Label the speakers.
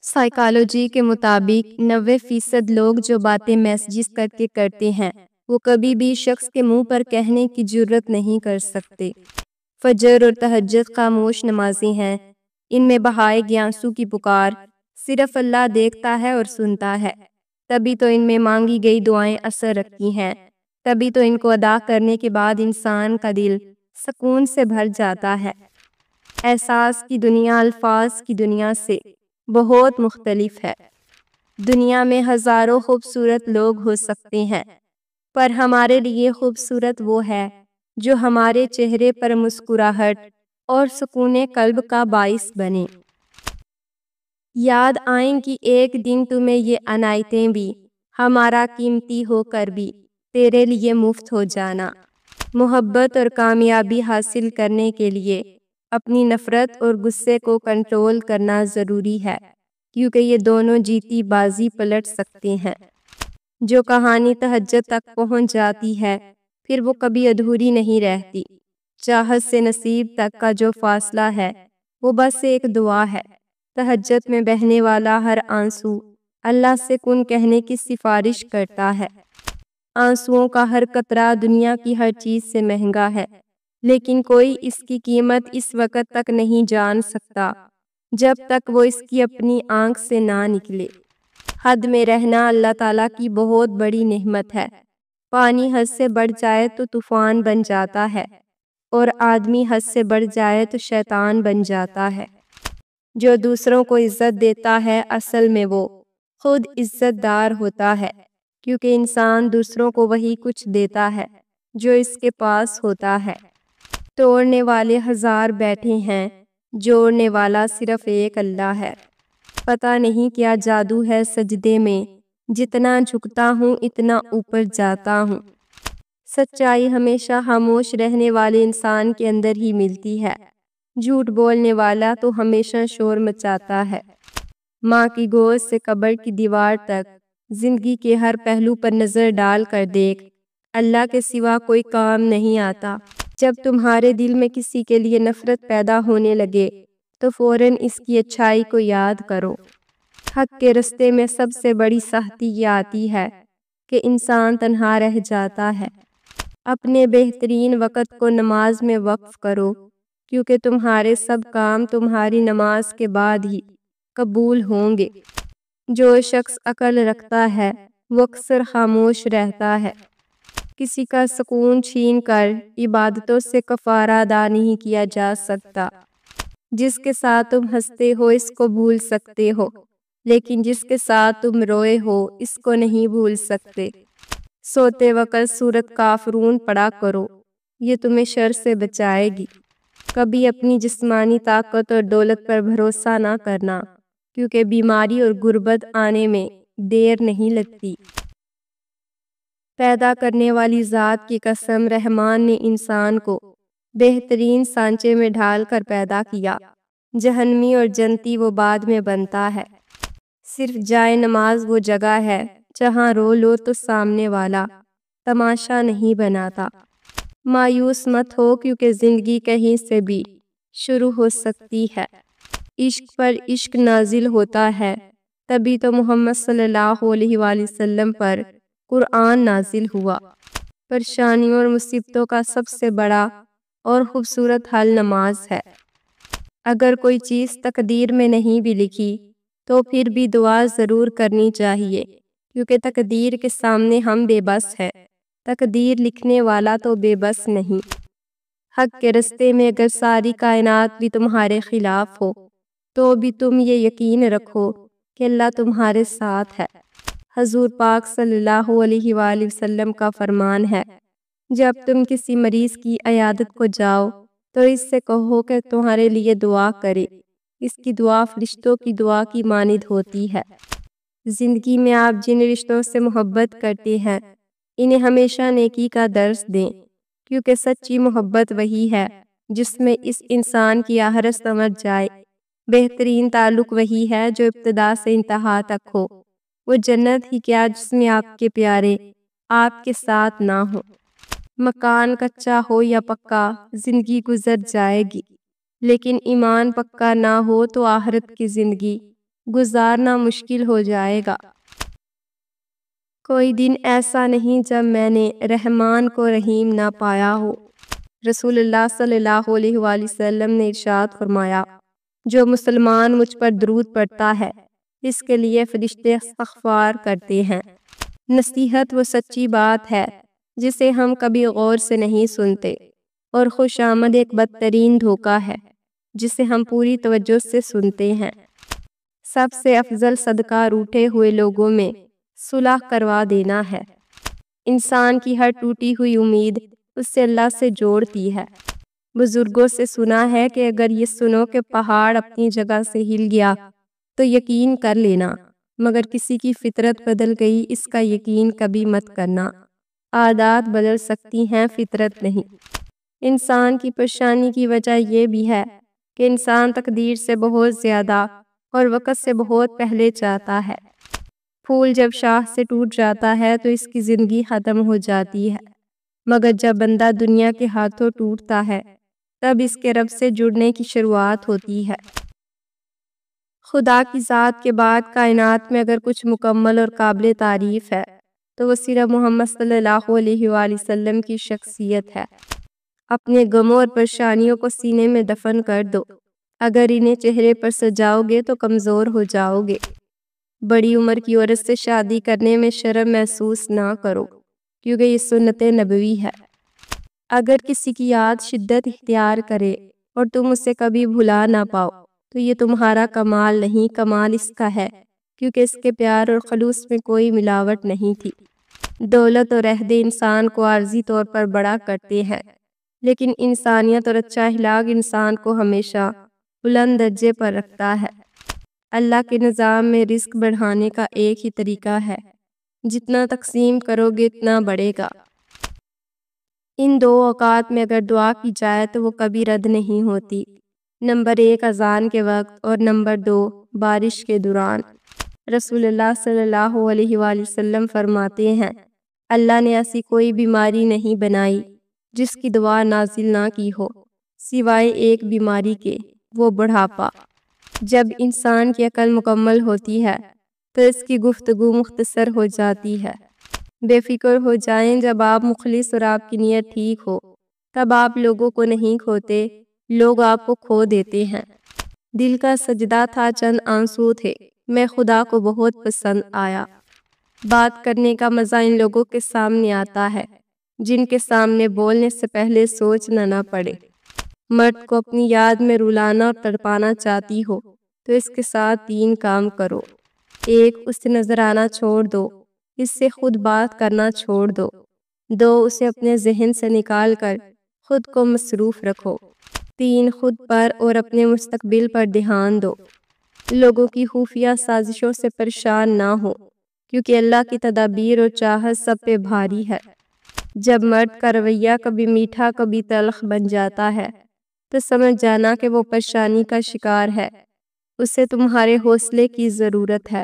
Speaker 1: Psychology کے مطابق 90% لوگ جو باتیں میسجز کر کے کرتے ہیں وہ کبھی بھی شخص کے منہ پر کہنے کی جرت نہیں کر سکتے۔ فجر اور تہجد خاموش نمازی ہیں، ان میں بہائے گیانسو کی پکار صرف اللہ دیکھتا ہے اور سنتا ہے، تبھی تو ان میں مانگی گئی دعائیں اثر رکھتی ہیں، تبھی تو ان کو ادا کرنے کے بعد انسان کا دل سکون سے بھر جاتا ہے۔ احساس کی دنیا الفاظ کی دنیا سے بہت مختلف ہے۔ دنیا میں ہزاروں خوبصورت لوگ ہو سکتے ہیں، پر ہمارے لیے خوبصورت وہ ہے جو ہمارے چہرے پر مسکراہٹ اور سکون قلب کا باعث بنے۔ یاد آئیں کہ ایک دن تمہیں یہ عنایتیں بھی ہمارا قیمتی ہو کر بھی تیرے لیے مفت ہو جانا۔ محبت اور کامیابی حاصل کرنے کے لیے اپنی نفرت اور غصے کو کنٹرول کرنا ضروری ہے، کیونکہ یہ دونوں جیتی بازی پلٹ سکتے ہیں۔ جو کہانی تہجد تک پہنچ جاتی ہے پھر وہ کبھی ادھوری نہیں رہتی۔ چاہت سے نصیب تک کا جو فاصلہ ہے وہ بس ایک دعا ہے۔ تہجد میں بہنے والا ہر آنسو اللہ سے کن کہنے کی سفارش کرتا ہے۔ آنسوؤں کا ہر قطرہ دنیا کی ہر چیز سے مہنگا ہے، لیکن کوئی اس کی قیمت اس وقت تک نہیں جان سکتا جب تک وہ اس کی اپنی آنکھ سے نہ نکلے۔ حد میں رہنا اللہ تعالیٰ کی بہت بڑی نعمت ہے۔ پانی حد سے بڑھ جائے تو طوفان بن جاتا ہے، اور آدمی حد سے بڑھ جائے تو شیطان بن جاتا ہے۔ جو دوسروں کو عزت دیتا ہے اصل میں وہ خود عزت دار ہوتا ہے، کیونکہ انسان دوسروں کو وہی کچھ دیتا ہے جو اس کے پاس ہوتا ہے۔ توڑنے والے ہزار بیٹھے ہیں، جوڑنے والا صرف ایک اللہ ہے۔ پتہ نہیں کیا جادو ہے سجدے میں، جتنا جھکتا ہوں اتنا اوپر جاتا ہوں۔ سچائی ہمیشہ خاموش رہنے والے انسان کے اندر ہی ملتی ہے، جھوٹ بولنے والا تو ہمیشہ شور مچاتا ہے۔ ماں کی گود سے قبر کی دیوار تک زندگی کے ہر پہلو پر نظر ڈال کر دیکھ، اللہ کے سوا کوئی کام نہیں آتا۔ جب تمہارے دل میں کسی کے لیے نفرت پیدا ہونے لگے تو فوراً اس کی اچھائی کو یاد کرو۔ حق کے رستے میں سب سے بڑی سختی یہ آتی ہے کہ انسان تنہا رہ جاتا ہے۔ اپنے بہترین وقت کو نماز میں وقف کرو، کیونکہ تمہارے سب کام تمہاری نماز کے بعد ہی قبول ہوں گے۔ جو شخص عقل رکھتا ہے وہ اکثر خاموش رہتا ہے۔ کسی کا سکون چھین کر عبادتوں سے کفارہ ادا نہیں کیا جا سکتا۔ جس کے ساتھ تم ہنستے ہو اس کو بھول سکتے ہو، لیکن جس کے ساتھ تم روئے ہو اس کو نہیں بھول سکتے۔ سوتے وقت سورۃ کافرون پڑھا کرو، یہ تمہیں شر سے بچائے گی۔ کبھی اپنی جسمانی طاقت اور دولت پر بھروسہ نہ کرنا، کیونکہ بیماری اور غربت آنے میں دیر نہیں لگتی۔ پیدا کرنے والی ذات کی قسم، رحمان نے انسان کو بہترین سانچے میں ڈھال کر پیدا کیا۔ جہنمی اور جنتی وہ بعد میں بنتا ہے۔ صرف جائے نماز وہ جگہ ہے جہاں رو لو تو سامنے والا تماشا نہیں بناتا۔ مایوس مت ہو، کیونکہ زندگی کہیں سے بھی شروع ہو سکتی ہے۔ عشق پر عشق نازل ہوتا ہے، تبھی تو محمد صلی اللہ علیہ وآلہ وسلم پر قرآن نازل ہوا۔ پریشانیوں اور مصیبتوں کا سب سے بڑا اور خوبصورت حل نماز ہے۔ اگر کوئی چیز تقدیر میں نہیں بھی لکھی تو پھر بھی دعا ضرور کرنی چاہیے، کیونکہ تقدیر کے سامنے ہم بے بس ہیں، تقدیر لکھنے والا تو بے بس نہیں۔ حق کے رستے میں اگر ساری کائنات بھی تمہارے خلاف ہو تو بھی تم یہ یقین رکھو کہ اللہ تمہارے ساتھ ہے۔ حضور پاک صلی اللہ علیہ وآلہ وسلم کا فرمان ہے، جب تم کسی مریض کی عیادت کو جاؤ تو اس سے کہو کہ تمہارے لیے دعا کرے، اس کی دعا فرشتوں کی دعا کی مانند ہوتی ہے۔ زندگی میں آپ جن رشتوں سے محبت کرتے ہیں انہیں ہمیشہ نیکی کا درس دیں، کیونکہ سچی محبت وہی ہے جس میں اس انسان کی آخرت سمجھ جائے۔ بہترین تعلق وہی ہے جو ابتدا سے انتہا تک ہو۔ وہ جنت ہی کیا جس میں آپ کے پیارے آپ کے ساتھ نہ ہو۔ مکان کچا ہو یا پکا زندگی گزر جائے گی، لیکن ایمان پکا نہ ہو تو آخرت کی زندگی گزارنا مشکل ہو جائے گا۔ کوئی دن ایسا نہیں جب میں نے رحمان کو رحیم نہ پایا ہو۔ رسول اللہ صلی اللہ علیہ وآلہ وسلم نے ارشاد فرمایا، جو مسلمان مجھ پر درود پڑھتا ہے اس کے لیے فرشتے استغفار کرتے ہیں۔ نصیحت وہ سچی بات ہے جسے ہم کبھی غور سے نہیں سنتے، اور خوش آمد ایک بدترین دھوکہ ہے جسے ہم پوری توجہ سے سنتے ہیں۔ سب سے افضل صدقہ روٹھے ہوئے لوگوں میں صلح کروا دینا ہے۔ انسان کی ہر ٹوٹی ہوئی امید اس سے اللہ سے جوڑتی ہے۔ بزرگوں سے سنا ہے کہ اگر یہ سنو کہ پہاڑ اپنی جگہ سے ہل گیا تو یقین کر لینا، مگر کسی کی فطرت بدل گئی اس کا یقین کبھی مت کرنا۔ عادات بدل سکتی ہیں، فطرت نہیں۔ انسان کی پریشانی کی وجہ یہ بھی ہے کہ انسان تقدیر سے بہت زیادہ اور وقت سے بہت پہلے چاہتا ہے۔ پھول جب شاخ سے ٹوٹ جاتا ہے تو اس کی زندگی ختم ہو جاتی ہے، مگر جب بندہ دنیا کے ہاتھوں ٹوٹتا ہے تب اس کے رب سے جڑنے کی شروعات ہوتی ہے۔ خدا کی ذات کے بعد کائنات میں اگر کچھ مکمل اور قابل تعریف ہے تو وہ صرف محمد صلی اللہ علیہ وآلہ وسلم کی شخصیت ہے۔ اپنے غموں اور پریشانیوں کو سینے میں دفن کر دو، اگر انہیں چہرے پر سجاؤ گے تو کمزور ہو جاؤ گے۔ بڑی عمر کی عورت سے شادی کرنے میں شرم محسوس نہ کرو، کیونکہ یہ سنت نبوی ہے۔ اگر کسی کی یاد شدت اختیار کرے اور تم اسے کبھی بھلا نہ پاؤ تو یہ تمہارا کمال نہیں، کمال اس کا ہے کیونکہ اس کے پیار اور خلوص میں کوئی ملاوٹ نہیں تھی۔ دولت اور عہدے انسان کو عارضی طور پر بڑا کرتے ہیں، لیکن انسانیت اور اچھا اخلاق انسان کو ہمیشہ بلند درجے پر رکھتا ہے۔ اللہ کے نظام میں رزق بڑھانے کا ایک ہی طریقہ ہے، جتنا تقسیم کرو گے اتنا بڑھے گا۔ ان دو اوقات میں اگر دعا کی جائے تو وہ کبھی رد نہیں ہوتی، نمبر 1 اذان کے وقت اور نمبر 2 بارش کے دوران۔ رسول اللہ صلی اللہ علیہ وآلہ وسلم فرماتے ہیں، اللہ نے ایسی کوئی بیماری نہیں بنائی جس کی دوا نازل نہ کی ہو سوائے ایک بیماری کے، وہ بڑھاپا۔ جب انسان کی عقل مکمل ہوتی ہے تو اس کی گفتگو مختصر ہو جاتی ہے۔ بے فکر ہو جائیں، جب آپ مخلص اور آپ کی نیت ٹھیک ہو تب آپ لوگوں کو نہیں کھوتے، لوگ آپ کو کھو دیتے ہیں۔ دل کا سجدہ تھا، چند آنسو تھے، میں خدا کو بہت پسند آیا۔ بات کرنے کا مزہ ان لوگوں کے سامنے آتا ہے جن کے سامنے بولنے سے پہلے سوچنا نہ پڑے۔ مرد کو اپنی یاد میں رلانا اور تڑپانا چاہتی ہو تو اس کے ساتھ 3 کام کرو۔ 1 اسے نظر آنا چھوڑ دو، اس سے خود بات کرنا چھوڑ دو۔ 2 اسے اپنے ذہن سے نکال کر خود کو مصروف رکھو۔ 3 خود پر اور اپنے مستقبل پر دھیان دو۔ لوگوں کی خفیہ سازشوں سے پریشان نہ ہو، کیونکہ اللہ کی تدابیر اور چاہت سب پہ بھاری ہے۔ جب مرد کا رویہ کبھی میٹھا کبھی تلخ بن جاتا ہے تو سمجھ جانا کہ وہ پریشانی کا شکار ہے، اسے تمہارے حوصلے کی ضرورت ہے۔